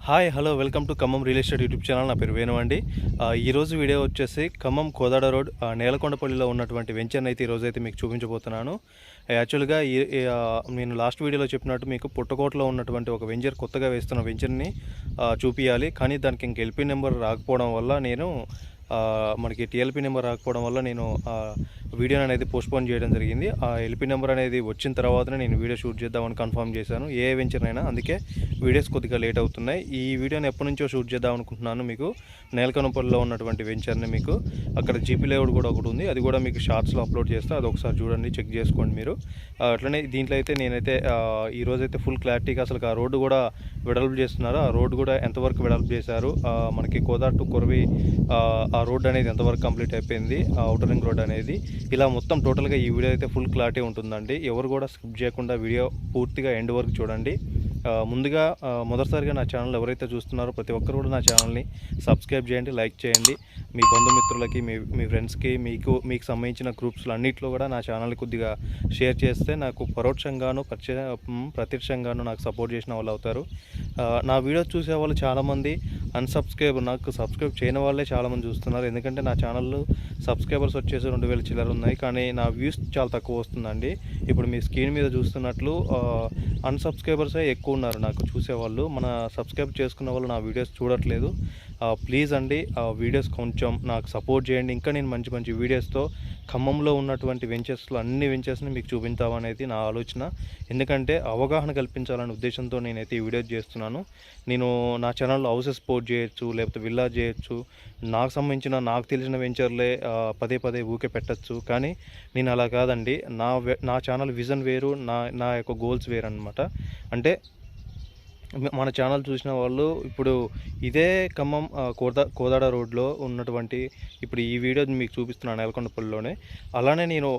Hi hello welcome to Khammam real estate YouTube channel. నా పేరు వేణు అండి. ఈరోజు వీడియో వచ్చేసి ఖమ్మం కోదాడ రోడ్ నేలకొండపల్లిలో ఉన్నటువంటి వెంచర్ని అయితే ఈరోజు అయితే మీకు చూపించబోతున్నాను. యాక్చువల్గా నేను లాస్ట్ వీడియోలో చెప్పినట్టు మీకు పుట్టకోటలో ఉన్నటువంటి ఒక వెంచర్ కొత్తగా వేస్తున్న వెంచర్ని చూపించాలి. కానీ దానికి ఇంక ఎల్పీ నెంబర్ రాకపోవడం వల్ల మనకి టీఎల్పీ నెంబర్ రాకపోవడం వల్ల నేను వీడియోని అనేది పోస్ట్పోన్ చేయడం జరిగింది. ఆ ఎల్పీ నెంబర్ అనేది వచ్చిన తర్వాతనే నేను వీడియో షూట్ చేద్దామని కన్ఫర్మ్ చేశాను. ఏ వెంచర్నైనా అందుకే వీడియోస్ కొద్దిగా లేట్ అవుతున్నాయి. ఈ వీడియోని ఎప్పటి నుంచో షూట్ చేద్దాం అనుకుంటున్నాను. మీకు నేలకొండపల్లిలో ఉన్నటువంటి వెంచర్ని మీకు అక్కడ జీపీ లేఅవుట్ కూడా ఒకటి ఉంది, అది కూడా మీకు షార్ట్స్లో అప్లోడ్ చేస్తే అది ఒకసారి చూడండి, చెక్ చేసుకోండి మీరు. అట్లనే దీంట్లో అయితే నేనైతే ఈరోజైతే ఫుల్ క్లారిటీగా అసలు ఆ రోడ్డు కూడా వెడల్పు చేస్తున్నారు. ఆ రోడ్డు కూడా ఎంతవరకు వెడల్పు చేశారు, మనకి కోదాడ టు కొరవి ఆ రోడ్ అనేది ఎంతవరకు కంప్లీట్ అయిపోయింది, ఔటర్ రింగ్ రోడ్ అనేది, ఇలా మొత్తం టోటల్గా ఈ వీడియో అయితే ఫుల్ క్లారిటీ ఉంటుందండి. ఎవరు కూడా స్కిప్ చేయకుండా వీడియో పూర్తిగా ఎండ్ వరకు చూడండి. ముందుగా మొదటిసారిగా నా ఛానల్ ఎవరైతే చూస్తున్నారో ప్రతి ఒక్కరు కూడా నా ఛానల్ని సబ్స్క్రైబ్ చేయండి, లైక్ చేయండి. మీ బంధుమిత్రులకి, మీ ఫ్రెండ్స్కి, మీకు సంబంధించిన గ్రూప్స్లో అన్నింటిలో కూడా నా ఛానల్ని కొద్దిగా షేర్ చేస్తే నాకు పరోక్షంగాను ప్రత్యక్షంగాను నాకు సపోర్ట్ చేసిన వాళ్ళు అవుతారు. నా వీడియోస్ చూసే వాళ్ళు చాలామంది నాకు సబ్స్క్రైబ్ చేయని వాళ్ళే చాలామంది చూస్తున్నారు. ఎందుకంటే నా ఛానల్లో సబ్స్క్రైబర్స్ వచ్చేసి 2000 చిల్లర ఉన్నాయి, కానీ నా వ్యూస్ చాలా తక్కువ వస్తుందండి. ఇప్పుడు మీ స్క్రీన్ మీద చూస్తున్నట్లు అన్సబ్స్క్రైబర్సే ఎక్కువ ఉన్నారు నాకు చూసేవాళ్ళు. మన సబ్స్క్రైబ్ చేసుకున్న వాళ్ళు నా వీడియోస్ చూడట్లేదు. ప్లీజ్ అండి, వీడియోస్ కొంచెం నాకు సపోర్ట్ చేయండి. ఇంకా నేను మంచి మంచి వీడియోస్తో ఖమ్మంలో ఉన్నటువంటి వెంచర్స్లో అన్ని వెంచర్స్ని మీకు చూపించామనేది నా ఆలోచన. ఎందుకంటే అవగాహన కల్పించాలనే ఉద్దేశంతో నేనైతే ఈ వీడియోస్ చేస్తున్నాను. నేను నా ఛానల్లో హౌసెస్ పోర్ట్ చేయొచ్చు, లేకపోతే విల్లా చేయొచ్చు, నాకు తెలిసిన వెంచర్లే పదే పదే ఊకే పెట్టచ్చు. కానీ నేను అలా కాదండి. నా ఛానల్ విజన్ వేరు, నా యొక్క గోల్స్ వేరు అనమాట. అంటే మన ఛానల్ చూసిన వాళ్ళు ఇప్పుడు ఇదే ఖమ్మం కోదాడ రోడ్లో ఉన్నటువంటి ఇప్పుడు ఈ వీడియో మీకు చూపిస్తున్నాను నేలకొండపల్లిలోనే. అలానే నేను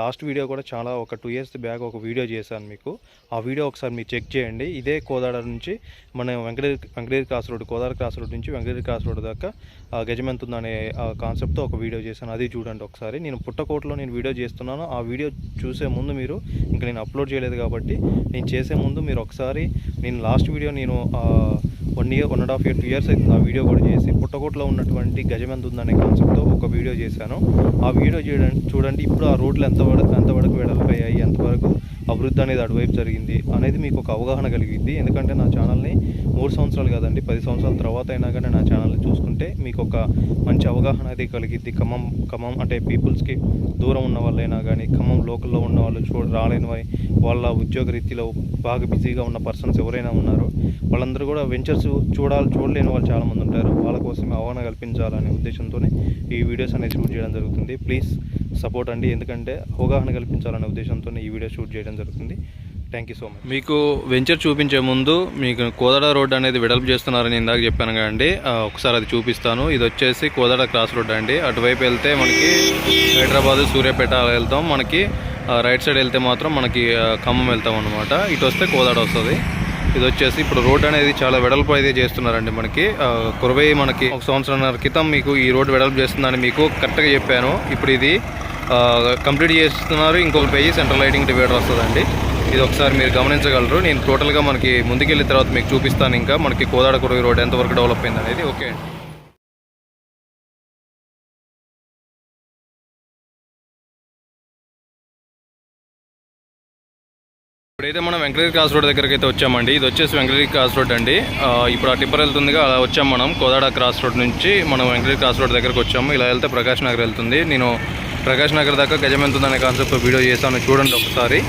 లాస్ట్ వీడియో కూడా ఒక 2 years బ్యాక్ ఒక వీడియో చేశాను మీకు. ఆ వీడియో ఒకసారి మీరు చెక్ చేయండి. ఇదే కోదాడ నుంచి మనం Venkatagiri cross road, Kodad cross road నుంచి వెంకటగిరి క్రాస్ రోడ్ దాకా గజమెంతుంది అనే కాన్సెప్ట్తో ఒక వీడియో చేశాను. అది చూడండి ఒకసారి. నేను పుట్టకోటలో వీడియో చేస్తున్నాను. ఆ వీడియో చూసే ముందు మీరు, ఇంకా నేను అప్లోడ్ చేయలేదు కాబట్టి నేను చేసే ముందు మీరు ఒకసారి, నేను last video 1 year 1.5 year 2 years అవుతుంది ఆ వీడియో కూడా చేసి, పుట్టకోటలో ఉన్నటువంటి గజమెంత ఉందనే కాన్సెప్ట్తో ఒక వీడియో చేశాను. ఆ వీడియో చూడండి. ఇప్పుడు ఆ రోడ్లు ఎంతవరకు వెడల్పోయాయి, ఎంతవరకు అభివృద్ధి అనేది అటువైపు జరిగింది అనేది మీకు ఒక అవగాహన కలిగింది. ఎందుకంటే నా ఛానల్ని 3 సంవత్సరాలు కాదండి, 10 సంవత్సరాల తర్వాత అయినా కానీ నా ఛానల్ని చూసుకుంటే మీకు ఒక మంచి అవగాహన అయితే కలిగిద్ది. ఖమ్మం అంటే పీపుల్స్కి దూరం ఉన్న వాళ్ళైనా కానీ, ఖమ్మం లోకల్లో ఉన్న వాళ్ళు రాలేని వాళ్ళ ఉద్యోగ రీతిలో బాగా బిజీగా ఉన్న పర్సన్స్ ఎవరైనా ఉన్నారో వాళ్ళందరూ కూడా వెంచర్స్ చూడలేని వాళ్ళు చాలామంది ఉంటారు. వాళ్ళ కోసం అవగాహన కల్పించాలనే ఉద్దేశంతోనే ఈ వీడియోస్ అనేది షూట్ చేయడం జరుగుతుంది. ప్లీజ్ సపోర్ట్ అండి. ఎందుకంటే అవగాహన కల్పించాలనే ఉద్దేశంతో ఈ వీడియో షూట్ చేయడం జరుగుతుంది. Thank you so much. మీకు వెంచర్ చూపించే ముందు మీకు కోదాడ రోడ్ అనేది వెడల్పు చేస్తున్నారని ఇందాక చెప్పాను కదండి, ఒకసారి అది చూపిస్తాను. ఇది వచ్చేసి కోదాడ క్రాస్ రోడ్ అండి. అటువైపు వెళ్తే మనకి హైదరాబాద్, సూర్యాపేట వెళ్తాం. మనకి రైట్ సైడ్ వెళ్తే మాత్రం మనకి ఖమ్మం వెళ్తాం అనమాట. ఇటు వస్తే కోదాడ వస్తుంది. ఇది వచ్చేసి ఇప్పుడు రోడ్ అనేది చాలా వెడల్పు అయితే చేస్తున్నారండి. మనకి కురవై మనకి 1 సంవత్సరాల క్రితం మీకు ఈ రోడ్ వెడల్పు చేస్తుందని మీకు కరెక్ట్గా చెప్పాను. ఇప్పుడు ఇది కంప్లీట్ చేస్తున్నారు. ఇంకొక పేజీ సెంట్రల్ లైటింగ్ డివైడర్ వస్తుందండి. ఇది ఒకసారి మీరు గమనించగలరు. నేను టోటల్గా మనకి ముందుకెళ్ళిన తర్వాత మీకు చూపిస్తాను ఇంకా మనకి కోదాడ కురవై రోడ్ ఎంతవరకు డెవలప్ అయింది అనేది. ఓకే అండి. ఇప్పుడైతే మనం వెంకటగిరి క్రాస్ రోడ్ దగ్గరికి అయితే వచ్చామండి. ఇది వచ్చేసి వెంకటగిరి క్రాస్ రోడ్ అండి. ఇప్పుడు ఆ టిప్పర్ వెళ్తుందిగా, అలా వచ్చాము మనం కోదాడ క్రాస్ రోడ్ నుంచి మనం వెంకటగిరి క్రాస్ రోడ్ దగ్గరకు వచ్చాము. ఇలా వెళ్తే ప్రకాష్ నగర్ వెళ్తుంది. నేను ప్రకాష్ నగర్ దాకా గజమెంతుందనే కాన్సెప్ట్తో వీడియో చేశాను, చూడండి ఒకసారి.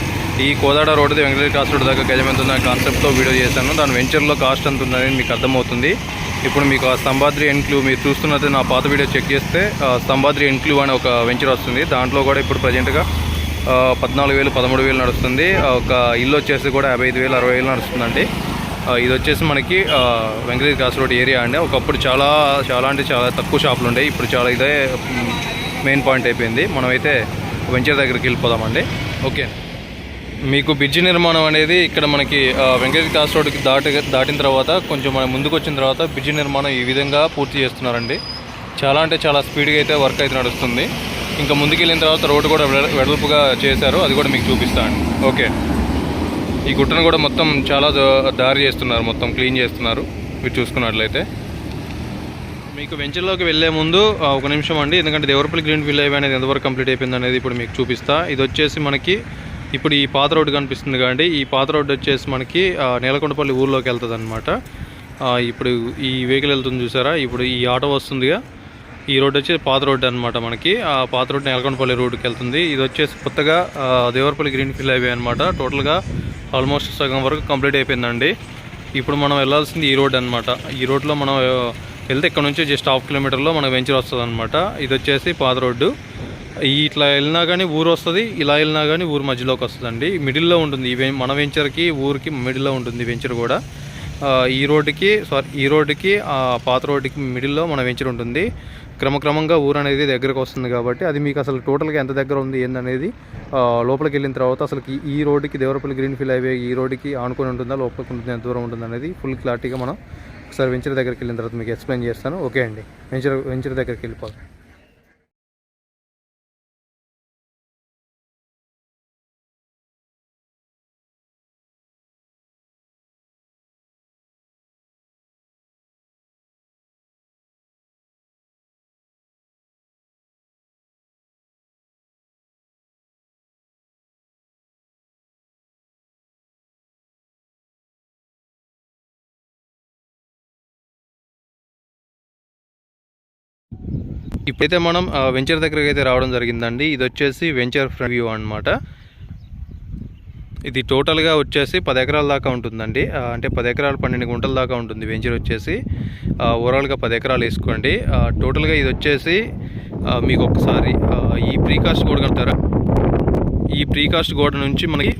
ఈ కోదాడ రోడ్ది వెంకటగిరి క్రాస్ రోడ్ దాకా గజమెంతుందనే కాన్సెప్ట్తో వీడియో చేశాను. దాని వెంచర్లో కాస్ట్ ఎంత ఉందనేది మీకు అర్థమవుతుంది. ఇప్పుడు మీకు ఆ స్తంభాద్రి ఎన్క్లూ మీరు చూస్తున్నది నా పాత వీడియో చెక్ చేస్తే స్తంభాద్రి ఎన్క్లూ అనే ఒక వెంచర్ వస్తుంది. దాంట్లో కూడా ఇప్పుడు ప్రజెంట్గా 14,000 13,000 నడుస్తుంది. ఒక ఇల్లు వచ్చేసి కూడా 55,000 60,000 నడుస్తుందండి. ఇది వచ్చేసి మనకి వెంకటగిరి క్రాస్ రోడ్ ఏరియా అండి. ఒకప్పుడు చాలా తక్కువ షాపులు ఉండేవి. ఇప్పుడు చాలా ఇదే మెయిన్ పాయింట్ అయిపోయింది. మనమైతే వెంచర్ దగ్గరికి వెళ్ళిపోదామండి. ఓకే. మీకు బ్రిడ్జి నిర్మాణం అనేది ఇక్కడ మనకి వెంకటగిరి క్రాస్ రోడ్కి దాటిన తర్వాత కొంచెం మనం ముందుకు వచ్చిన తర్వాత బ్రిడ్జి నిర్మాణం ఈ విధంగా పూర్తి చేస్తున్నారండి. చాలా స్పీడ్గా అయితే వర్క్ అయితే నడుస్తుంది. ఇంకా ముందుకెళ్ళిన తర్వాత రోడ్డు కూడా వెడల్పుగా చేశారు, అది కూడా మీకు చూపిస్తాను. ఓకే. ఈ గుట్టను కూడా మొత్తం చాలా దారి చేస్తున్నారు, మొత్తం క్లీన్ చేస్తున్నారు. మీరు చూసుకున్నట్లయితే. మీకు వెంచర్లోకి వెళ్ళే ముందు ఒక నిమిషం అండి, ఎందుకంటే దేవరపల్లి గ్రీన్ ఫీల్డ్ హైవే అనేది ఎంతవరకు కంప్లీట్ అయిపోయింది అనేది ఇప్పుడు మీకు చూపిస్తా. ఇది వచ్చేసి మనకి ఇప్పుడు ఈ పాత రోడ్డు కనిపిస్తుంది కాబట్టి ఈ పాత రోడ్డు వచ్చేసి మనకి నేలకొండపల్లి ఊర్లోకి వెళ్తుంది అనమాట. ఇప్పుడు ఈ వెహికల్ వెళ్తుంది చూసారా, ఇప్పుడు ఈ ఆటో వస్తుందిగా, ఈ రోడ్డు వచ్చి పాత రోడ్డు అనమాట. మనకి ఆ పాత రోడ్డు నేలకొండపల్లి రోడ్డుకి వెళ్తుంది. ఇది వచ్చేసి కొత్తగా దేవరపల్లి గ్రీన్ ఫీల్డ్ హైవే అనమాట. టోటల్గా ఆల్మోస్ట్ సగం వరకు కంప్లీట్ అయిపోయిందండి. ఇప్పుడు మనం వెళ్ళాల్సింది ఈ రోడ్ అనమాట. ఈ రోడ్లో మనం వెళ్తే ఇక్కడ నుంచి జస్ట్ హాఫ్ కిలోమీటర్లో మనకు వెంచర్ వస్తుంది అనమాట. ఇది వచ్చేసి పాత రోడ్డు. ఇట్లా వెళ్ళినా కానీ ఊరు వస్తుంది, ఇలా వెళ్ళినా కానీ ఊరు మధ్యలోకి వస్తుందండి. మిడిల్లో ఉంటుంది మన వెంచర్కి ఊరికి మిడిల్లో ఉంటుంది వెంచర్ కూడా. ఈ రోడ్డుకి పాత రోడ్డుకి మిడిల్లో మన వెంచర్ ఉంటుంది. క్రమక్రమంగా ఊరు అనేది దగ్గరకు వస్తుంది కాబట్టి అది మీకు అసలు టోటల్గా ఎంత దగ్గర ఉంది ఏందనేది లోపలికి వెళ్ళిన తర్వాత అసలు ఈ రోడ్డుకి దేవరపల్లి గ్రీన్ ఫీల్డ్ హైవే ఈ రోడ్డుకి ఆనుకొని ఉంటుందా, లోపలికి ఉంటుంది, ఎంత దూరం ఉంటుంది అనేది ఫుల్ క్లారిటీగా మనం ఒకసారి వెంచర్ దగ్గరికి వెళ్ళిన తర్వాత మీకు ఎక్స్ప్లెయిన్ చేస్తాను. ఓకే అండి, వెంచర్ దగ్గరికి వెళ్ళిపోవాలి. ఇప్పుడైతే మనం వెంచర్ దగ్గరికి అయితే రావడం జరిగిందండి. ఇది వచ్చేసి వెంచర్ ఫ్రంట్ వ్యూ అనమాట. ఇది టోటల్గా వచ్చేసి 10 ఎకరాల దాకా ఉంటుందండి. అంటే 10 ఎకరాలు 12 గుంటల దాకా ఉంటుంది వెంచర్ వచ్చేసి. ఓవరాల్గా 10 ఎకరాలు వేసుకోండి. టోటల్గా ఇది వచ్చేసి మీకు ఒకసారి ఈ ప్రీకాస్ట్ గోడ కడతారా, ఈ ప్రీకాస్ట్ గోడ నుంచి మనకి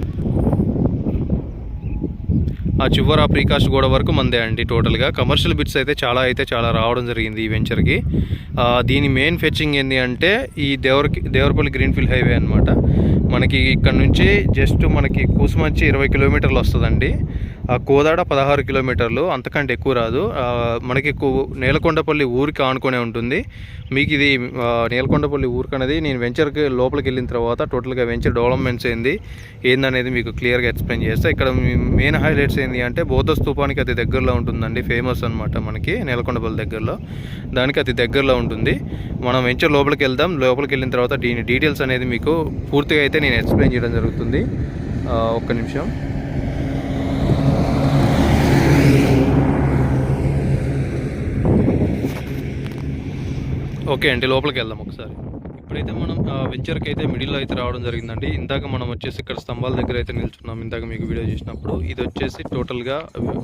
ఆ చివర ప్రీకాస్ట్ గోడ వరకు మందే అండి. టోటల్గా కమర్షియల్ బిట్స్ అయితే చాలా రావడం జరిగింది ఈ వెంచర్కి. దీని మెయిన్ ఫెచ్చింగ్ ఏంటి అంటే ఈ దేవరపల్లి గ్రీన్ ఫీల్డ్ హైవే అనమాట. మనకి ఇక్కడ నుంచి జస్ట్ మనకి కూసుమంచి 20 కిలోమీటర్లు వస్తుందండి. కోదాడ 16 కిలోమీటర్లు, అంతకంటే ఎక్కువ రాదు. మనకి నేలకొండపల్లి ఊరికి ఆనుకునే ఉంటుంది. మీకు ఇది నేలకొండపల్లి ఊరికి అనేది నేను వెంచర్కి లోపలికి వెళ్ళిన తర్వాత టోటల్గా వెంచర్ డెవలప్మెంట్స్ ఏందనేది మీకు క్లియర్గా ఎక్స్ప్లెయిన్ చేస్తే, ఇక్కడ మెయిన్ హైలైట్స్ ఏంటి అంటే బౌద్ధ స్తూపానికి అతి దగ్గరలో ఉంటుందండి. ఫేమస్ అనమాట మనకి నేలకొండపల్లి దగ్గరలో, దానికి అతి దగ్గరలో ఉంటుంది. మనం వెంచర్ లోపలికి వెళ్దాం. లోపలికి వెళ్ళిన తర్వాత దీని డీటెయిల్స్ అనేది మీకు పూర్తిగా అయితే నేను ఎక్స్ప్లెయిన్ చేయడం జరుగుతుంది. ఒక్క నిమిషం. ఓకే అండి, లోపలికి వెళ్దాం ఒకసారి. ఇప్పుడైతే మనం వెంచర్కి అయితే మిడిల్లో అయితే రావడం జరిగిందండి. ఇందాక మనం వచ్చేసి ఇక్కడ స్తంభాల దగ్గర అయితే నిల్చున్నాం ఇందాక మీకు వీడియో చేసినప్పుడు. ఇది వచ్చేసి టోటల్గా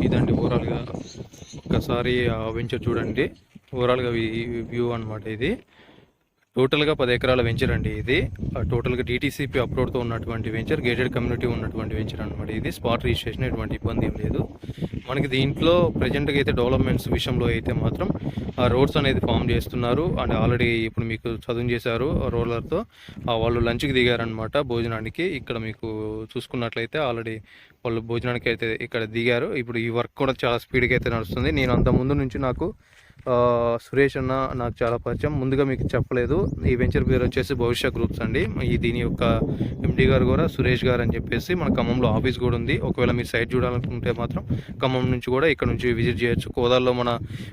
ఇదండి ఓవరాల్గా ఒకసారి వెంచర్ చూడండి. ఓవరాల్గా వ్యూ అనమాట. ఇది టోటల్గా 10 ఎకరాల వెంచర్ అండి. ఇది టోటల్గా DTCP అప్రోడ్తో ఉన్నటువంటి వెంచర్, గేటెడ్ కమ్యూనిటీ ఉన్నటువంటి వెంచర్ అనమాట. ఇది స్పాట్ రిజిస్ట్రేషన్, ఎటువంటి ఇబ్బంది ఏం లేదు మనకి. దీంట్లో ప్రజెంట్గా అయితే డెవలప్మెంట్స్ విషయంలో అయితే మాత్రం రోడ్స్ అనేది ఫామ్ చేస్తున్నారు. అండ్ ఆల్రెడీ ఇప్పుడు మీకు చదువు చేశారు రోలర్తో. వాళ్ళు లంచ్కి దిగారనమాట భోజనానికి. ఇక్కడ మీకు చూసుకున్నట్లయితే ఆల్రెడీ వాళ్ళు భోజనానికి అయితే ఇక్కడ దిగారు. ఇప్పుడు ఈ వర్క్ కూడా చాలా స్పీడ్గా అయితే నడుస్తుంది. నేను అంత ముందు నుంచి నాకు సురేష్ అన్న నాకు చాలా పరిచయం. ముందుగా మీకు చెప్పలేదు, ఈ వెంచర్ పేరు వచ్చేసి భవిష్య గ్రూప్స్ అండి. దీని యొక్క MD గారు కూడా సురేష్ గారు అని చెప్పేసి మన ఖమ్మంలో ఆఫీస్ కూడా ఉంది. ఒకవేళ మీరు సైట్ చూడాలనుకుంటే మాత్రం ఖమ్మం నుంచి కూడా ఇక్కడ నుంచి విజిట్ చేయొచ్చు. కోదాల్లో మన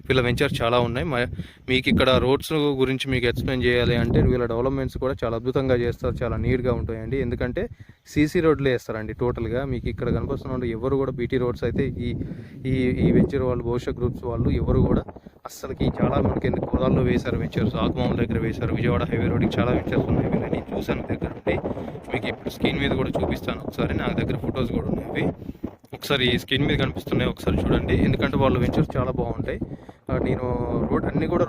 వీళ్ళ వెంచర్ చాలా ఉన్నాయి. మీకు ఇక్కడ రోడ్స్ గురించి మీకు ఎక్స్ప్లెయిన్ చేయాలి అంటే వీళ్ళ డెవలప్మెంట్స్ కూడా చాలా అద్భుతంగా చేస్తారు, చాలా నీట్గా ఉంటాయండి. ఎందుకంటే CC రోడ్లే వేస్తారండి టోటల్గా. మీకు ఇక్కడ కనిపిస్తున్న ఎవరు కూడా BT రోడ్స్ అయితే ఈ వెంచర్ వాళ్ళు భవిష్య గ్రూప్స్ వాళ్ళు ఎవరు కూడా అస్సలకి చాలా మనకి కోదాల్లో వేశారు వెంచర్స్. ఆకుమాముల దగ్గర వేశారు. విజయవాడ హైవే రోడ్కి చాలా వెంచర్స్ ఉన్నాయి. నేను చూశాను దగ్గర ఉండి. మీకు ఇప్పుడు స్క్రీన్ మీద కూడా చూపిస్తాను ఒకసారి. నాకు దగ్గర ఫొటోస్ కూడా ఉన్నాయి. ఒకసారి స్క్రీన్ మీద కనిపిస్తున్నాయి, ఒకసారి చూడండి. ఎందుకంటే వాళ్ళు వెంచర్స్ చాలా బాగుంటాయి. నేను అన్నీ కూడా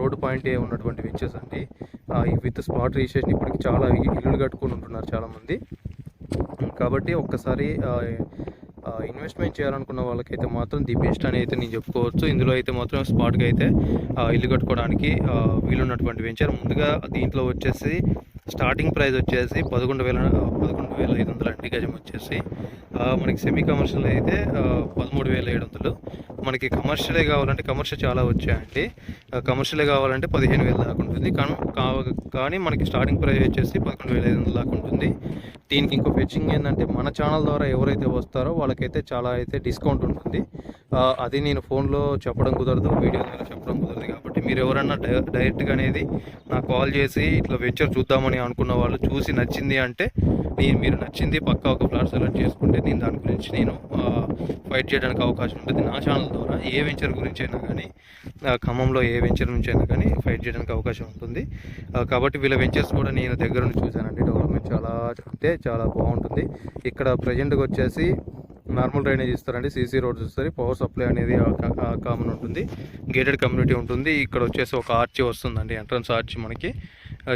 రోడ్డు పాయింట్ ఉన్నటువంటి వెంచర్స్ అండి. విత్ స్పాట్ రిజిస్ట్రేషన్ ఇప్పటికి చాలా ఇల్లులు కట్టుకొని ఉంటున్నారు చాలామంది. కాబట్టి ఒక్కసారి ఇన్వెస్ట్మెంట్ చేయాలనుకున్న వాళ్ళకైతే మాత్రం ది బెస్ట్ అని అయితే నేను చెప్పుకోవచ్చు. ఇందులో అయితే మాత్రం స్పాట్గా అయితే ఇల్లు కట్టుకోవడానికి వీలున్నటువంటి వెంచర్. ముందుగా దీంట్లో వచ్చేసి స్టార్టింగ్ ప్రైస్ వచ్చేసి 11,500 అండి గజం వచ్చేసి. మనకి సెమీ కమర్షియల్ అయితే 13,700. మనకి కమర్షియలే కావాలంటే కమర్షియల్ చాలా వచ్చాయండి. కమర్షియలే కావాలంటే 15,000 దాకా ఉంటుంది. కానీ మనకి స్టార్టింగ్ ప్రైస్ వచ్చేసి 11,500 దాకా ఉంటుంది. దీనికి ఇంకో ఫెచ్చింగ్ ఏంటంటే మన ఛానల్ ద్వారా ఎవరైతే వస్తారో వాళ్ళకైతే చాలా అయితే డిస్కౌంట్ ఉంటుంది. అది నేను ఫోన్లో చెప్పడం కుదరదు, వీడియో ద్వారా చెప్పడం కుదరదు. కాబట్టి మీరు ఎవరన్నా డైరెక్ట్గా అనేది నాకు కాల్ చేసి ఇట్లా వెంచర్ చూద్దామని అనుకున్న వాళ్ళు చూసి నచ్చింది అంటే మీరు నచ్చింది పక్కా ఒక ఫ్లాట్ సెలెక్ట్ చేసుకుంటే నేను దాని గురించి నేను ఫైట్ చేయడానికి అవకాశం ఉంటుంది. నా ఛానల్ ద్వారా ఏ వెంచర్ గురించి అయినా కానీ, ఖమ్మంలో ఏ వెంచర్ నుంచి అయినా కానీ ఫైట్ చేయడానికి అవకాశం ఉంటుంది. కాబట్టి వీళ్ళ వెంచర్స్ కూడా నేను దగ్గర నుంచి చూశానండి. డెవలప్మెంట్ చాలా బాగుంటుంది. ఇక్కడ ప్రజెంట్గా వచ్చేసి నార్మల్ డ్రైనేజ్ ఇస్తారండి, సీసీ రోడ్స్ ఇస్తారు, పవర్ సప్లై అనేది కామన్ ఉంటుంది, గేటెడ్ కమ్యూనిటీ ఉంటుంది. ఇక్కడ వచ్చేసి ఒక ఆర్చి వస్తుందండి, ఎంట్రన్స్ ఆర్చి మనకి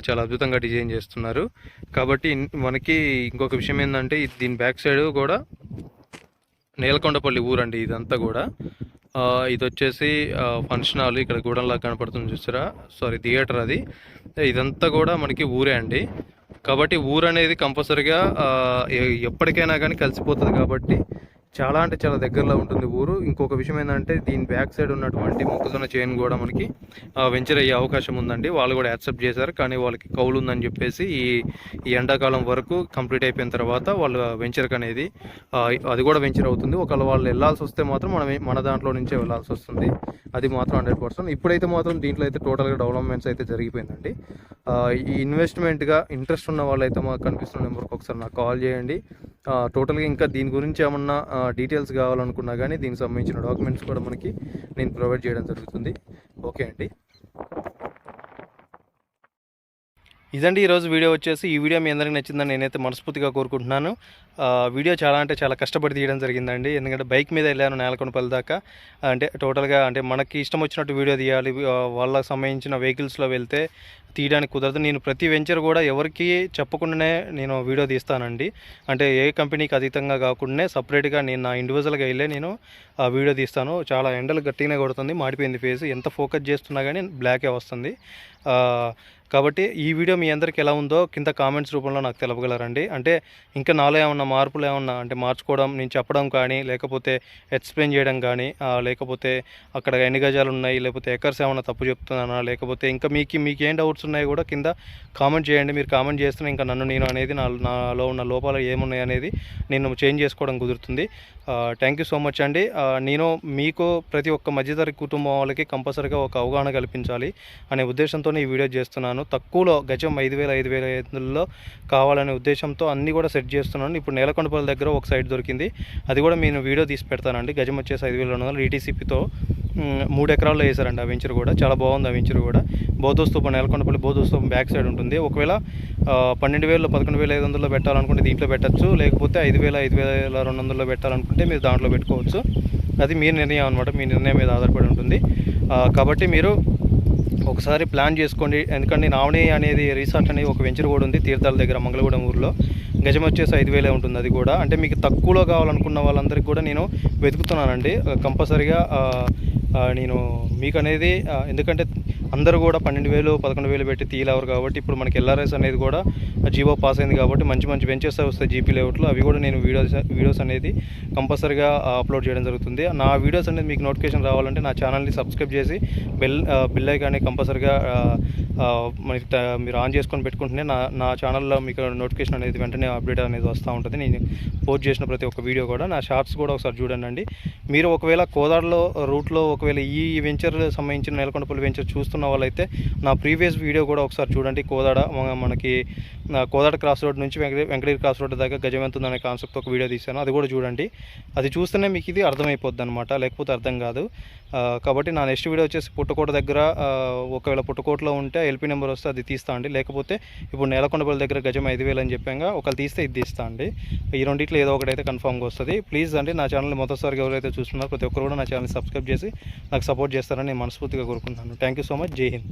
చాలా అద్భుతంగా డిజైన్ చేస్తున్నారు. కాబట్టి మనకి ఇంకొక విషయం ఏంటంటే దీని బ్యాక్ సైడ్ కూడా నేలకొండపల్లి ఊరండి ఇదంతా కూడా. ఇది వచ్చేసి ఫంక్షన్ హాల్, ఇక్కడ గూడెంలాగా కనపడుతుంది చూస్తారా, థియేటర్ అది. ఇదంతా కూడా మనకి ఊరే అండి. కాబట్టి ఊరు అనేది కంపల్సరీగా ఎప్పటికైనా కానీ కలిసిపోతుంది. కాబట్టి చాలా దగ్గరలో ఉంటుంది ఊరు. ఇంకొక విషయం ఏంటంటే దీని బ్యాక్ సైడ్ ఉన్నటువంటి మొక్కజొన్న చైన్ కూడా మనకి వెంచర్ అయ్యే అవకాశం ఉందండి. వాళ్ళు కూడా యాక్సెప్ట్ చేశారు, కానీ వాళ్ళకి కౌలు ఉందని చెప్పేసి ఈ ఎండాకాలం వరకు కంప్లీట్ అయిపోయిన తర్వాత వాళ్ళ వెంచర్కి అనేది అది కూడా వెంచర్ అవుతుంది. ఒకవేళ వాళ్ళు వెళ్ళాల్సి వస్తే మాత్రం మన దాంట్లో నుంచే వెళ్ళాల్సి వస్తుంది, అది మాత్రం 100%. ఇప్పుడైతే మాత్రం దీంట్లో అయితే టోటల్గా డెవలప్మెంట్స్ అయితే జరిగిపోయిందండి. ఈ ఇన్వెస్ట్మెంట్గా ఇంట్రెస్ట్ ఉన్న వాళ్ళైతే మాకు కనిపిస్తున్న నెంబర్కి ఒకసారి నాకు కాల్ చేయండి. టోటల్గా ఇంకా దీని గురించి ఏమన్నా డీటెయిల్స్ కావాలనుకున్నా కానీ దీనికి సంబంధించిన డాక్యుమెంట్స్ కూడా మనకి నేను ప్రొవైడ్ చేయడం జరుగుతుంది. ఓకే అండి, ఇదండి ఈరోజు వీడియో వచ్చేసి. ఈ వీడియో మీ అందరికీ నచ్చిందని నేనైతే మనస్ఫూర్తిగా కోరుకుంటున్నాను. వీడియో చాలా కష్టపడి తీయడం జరిగిందండి, ఎందుకంటే బైక్ మీద వెళ్ళాను నేలకొండపల్లి దాకా. అంటే టోటల్గా అంటే మనకి ఇష్టం వచ్చినట్టు వీడియో తీయాలి, వాళ్ళకి సంబంధించిన వెహికల్స్లో వెళ్తే తీయడానికి కుదరదు. నేను ప్రతి వెంచర్ కూడా ఎవరికి చెప్పకుండానే నేను వీడియో తీస్తానండి. అంటే ఏ కంపెనీకి అతీతంగా కాకుండా సపరేట్గా నేను నా ఇండివిజువల్గా వెళ్ళే నేను వీడియో తీస్తాను. చాలా ఎండలు గట్టిగానే కొడుతుంది, మాడిపోయింది ఫేస్, ఎంత ఫోకస్ చేస్తున్నా కానీ బ్లాకే వస్తుంది. కాబట్టి ఈ వీడియో మీ అందరికీ ఎలా ఉందో కింద కామెంట్స్ రూపంలో నాకు తెలపగలరండి. అంటే ఇంకా నాలో ఏమన్నా మార్పులు ఏమన్నా అంటే మార్చుకోవడం, నేను చెప్పడం కానీ, లేకపోతే ఎక్స్ప్లెయిన్ చేయడం కానీ, లేకపోతే అక్కడ ఎన్ని గజాలు ఉన్నాయి, లేకపోతే ఎకర్స్ ఏమన్నా తప్పు చెప్తున్నానా, లేకపోతే ఇంకా మీకు ఏం డౌట్స్ ఉన్నాయో కూడా కింద కామెంట్ చేయండి. మీరు కామెంట్ చేస్తే ఇంకా నేను అనేది నాలో ఉన్న లోపాలు ఏమున్నాయి అనేది నేను చేంజ్ చేసుకోవడం కుదురుతుంది. థ్యాంక్ యూ సో మచ్ అండి. నేను మీకు ప్రతి ఒక్క మధ్యతరగతి కుటుంబం వాళ్ళకి కంపల్సరీగా ఒక అవగాహన కల్పించాలి అనే ఉద్దేశంతో ఈ వీడియో చేస్తున్నాను. తక్కువలో గజం 5,000 కావాలనే ఉద్దేశంతో అన్నీ కూడా సెట్ చేస్తున్నాను. ఇప్పుడు నేలకొండపల్లి దగ్గర ఒక సైట్ దొరికింది, అది కూడా నేను వీడియో తీసి పెడతానండి. గజం వచ్చేసి 5,200 ఈటీసీపీతో 3 ఎకరాల్లో వేశారండి. ఆ వెంచర్ కూడా చాలా బాగుంది. ఆ వెంచర్ కూడా బౌద్ధస్తూపం, నేలకొండపల్లి బౌద్ధస్తూపం బ్యాక్ సైడ్ ఉంటుంది. ఒకవేళ 12,000 11,500 పెట్టాలనుకుంటే దీంట్లో పెట్టచ్చు, లేకపోతే 5,000 5,200 పెట్టాలనుకుంటే మీరు దాంట్లో పెట్టుకోవచ్చు. అది మీ నిర్ణయం అనమాట, మీ నిర్ణయం మీద ఆధారపడి ఉంటుంది. కాబట్టి మీరు ఒకసారి ప్లాన్ చేసుకోండి. ఎందుకంటే నావణి అనేది రిసార్ట్ అనేది ఒక వెంచర్ కూడా ఉంది తీర్థాల దగ్గర మంగళగూడెం ఊరిలో. గజం వచ్చేసి 5,000 ఉంటుంది. అది కూడా అంటే మీకు తక్కువలో కావాలనుకున్న వాళ్ళందరికీ కూడా నేను వెతుకుతున్నానండి. కంపల్సరీగా నేను మీకు అనేది ఎందుకంటే అందరూ కూడా 12,000 11,000 పెట్టి తీయలేరు. కాబట్టి ఇప్పుడు మనకి ఎల్ఆర్ఎస్ అనేది కూడా జీవో పాస్ అయింది. కాబట్టి మంచి వెంచర్స్ వస్తాయి జీపీ లేఅవుట్లో, అవి కూడా నేను వీడియోస్ అనేది కంపల్సరీగా అప్లోడ్ చేయడం జరుగుతుంది. నా వీడియోస్ అనేది మీకు నోటిఫికేషన్ రావాలంటే నా ఛానల్ని సబ్స్క్రైబ్ చేసి బెల్ ఐకాన్ని కంపల్సరీగా మీరు ఆన్ చేసుకొని పెట్టుకుంటేనే నా ఛానల్లో మీకు నోటిఫికేషన్ అనేది వెంటనే అప్డేట్ అనేది వస్తూ ఉంటుంది. నేను పోస్ట్ చేసిన ప్రతి ఒక్క వీడియో కూడా, నా షార్ట్స్ కూడా ఒకసారి చూడండి. మీరు ఒకవేళ కోదాడలో రూట్లో ఒకవేళ ఈ వెంచర్ సంబంధించిన నేలకొండపల్లి వెంచర్ చూస్తున్న వాళ్ళైతే నా ప్రీవియస్ వీడియో కూడా ఒకసారి చూడండి. మనకి కోదాడ క్రాస్ రోడ్ నుంచి వెంకటగిరి క్రాస్ రోడ్ దాకా గజం ఎంత ఉందనే కాన్సెప్ట్ ఒక వీడియో తీశాను, అది కూడా చూడండి. అది చూస్తేనే మీకు ఇది అర్థమైపోద్ది అనమాట, లేకపోతే అర్థం కాదు. కాబట్టి నా నెక్స్ట్ వీడియో వచ్చేసి పుట్టకోట దగ్గర, ఒకవేళ పుట్టకోటలో ఉంటే ఎల్పీ నెంబర్ వస్తే అది తీస్తా అండి. లేకపోతే ఇప్పుడు నేలకొండపల్లి దగ్గర గజం 5,000 అని చెప్పాక ఒకళ్ళు తీస్తే ఇది తీస్తా అండి. ఈ రెండిట్లో ఏదో ఒకటైతే కన్ఫామ్గా వస్తుంది. ప్లీజ్ అండి నా ఛానల్ మొదటిసారిగా ఎవరైతే చూస్తున్నారో ప్రతి ఒక్కరు కూడా నా ఛానల్ సబ్స్క్రైబ్ చేసి నాకు సపోర్ట్ చేస్తారని నేను మనస్ఫూర్తిగా కోరుకుంటున్నాను. Thank you so much. జై హింద్.